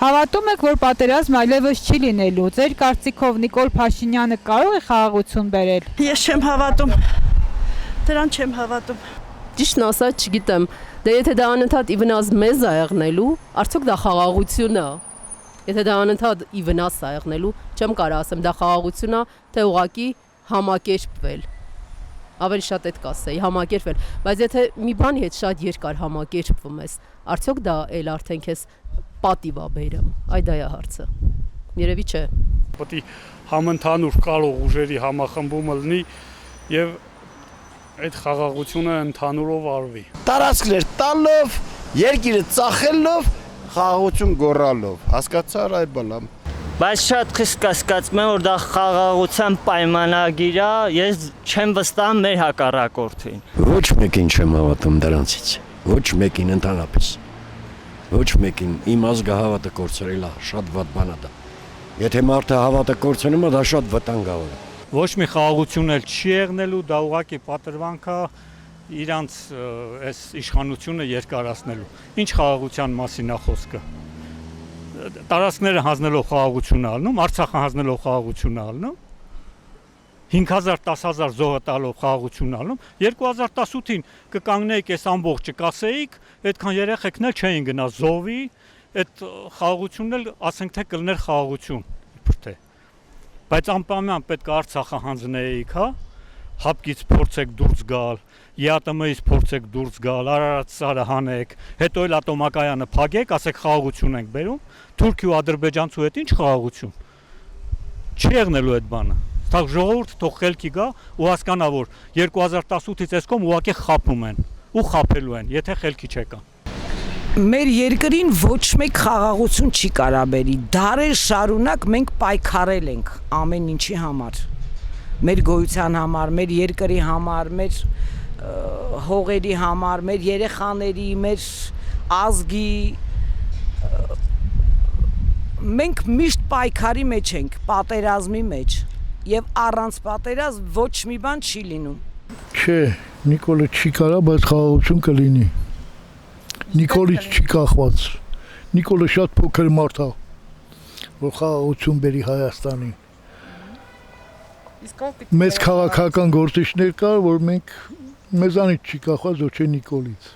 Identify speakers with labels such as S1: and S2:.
S1: Հավատում եք, որ պատերազմ այլևս չի լինելու։ Ձեր կարծիքով Նիկոլ Փաշինյանը կարող է խաղաղություն բերել։
S2: Ես չեմ հավատում։ Դրան չեմ հավատում։
S3: Ճիշտն ասած չգիտեմ, դե եթե դա անընդհատ ի վնաս մեզ է եղնելու, արդյոք դա խաղաղություն է։ Եթե դա անընդհատ ի վնաս է եղնելու, չեմ կարող ասեմ դա խաղաղություն է, թե ուղղակի համակերպվել։ Ավելի շատ այդ կասեի, համակերպվել, բայց եթե մի բանի հետ շատ երկար համակերպվում ես, արդյոք դա էլ արդեն քեզ պատիվ է բերում։ Այ դա է հարցը։ Երևի չէ։
S4: Պետք է համընդհանուր կարող ուժերի համախմբումը լինի եւ այդ խաղաղությունը ընդհանուրով արվի։
S5: Տարածքներ տալով, երկիրը ծախելով, խաղաղություն գոռալով, հասկացար այ բալամ։
S6: Բայց շատ խիստ կասկածում եմ, որ դա խաղաղության պայմանագիր է, ես չեմ վստահում մեր հակառակորդին։
S7: Ոչ մեկին չեմ հավատում դրանցից, ոչ մեկին ընդհանրապես, ոչ մեկին իմ ազգը հավատը կորցրել է, շատ վատ բան է դա։ Եթե մարդը հավատը կորցնում է, դա շատ վտանգավոր է։
S4: Ոչ մի խաղաղություն էլ չի եղնելու, դա ուղղակի պատրվանք է իրանց այս իշխանությունը երկարացնելու։ Ինչ խաղաղության մասին է խոսքը։ Տարածքները հանձնելով խաղաղություն ալնում, Արցախը հանձնելով խաղաղություն ալնում, 5000 10000 զոհը տալով խաղաղություն ալնում, 2018-ին կկանգնեիք այս ամբողջը կասեիք, այդքան երեխեքն էլ չէին գնա զոհվի, այդ խաղաղությունն էլ ասենք թե կլներ խաղաղություն, իբր թե։ Բայց անպայման պետք է Արցախը հանձնեիք, հա, հապկից փորձեք դուրս գալ, ԵԱՏՄ-ից փորձեք դուրս գալ, Արարատ սարը հանեք, հետո էլ ատոմակայանը փակեք, ասեք խաղաղություն ենք բերում, Թուրքիա ու Ադրբեջանցու հետ ինչ խաղաղություն։ Չի եղնելու այդ բանը։ Թող ժողովուրդը թող խելքի գա ու հասկանա, որ 2018-ից այս կողմ ուղղակի խափում են ու խափելու են, եթե խելքի չեկա։
S8: Մեր երկրին ոչ մեկ խաղաղություն չի կարա բերի։ Դարեր շարունակ մենք պայքարել ենք ամեն ինչի համար։ Մեր գոյության համար, մեր երկրի համար, մեր հողերի համար, մեր երեխաների, մեր ազգի մենք միշտ պայքարի մեջ ենք, պատերազմի մեջ եւ առանց պատերազմ ոչ մի բան չի լինում։
S9: Չէ, Նիկոլը չի կարա, բայց խաղաղություն կլինի։ Նիկոլից չի կախված։ Նիկոլը շատ փոքր մարդ է, որ խաղաղություն բերի Հայաստանին։ Մեծ քաղաքական գործիչներ կար, որ մենք մեզանից չի կախված, ոչ է Նիկոլից։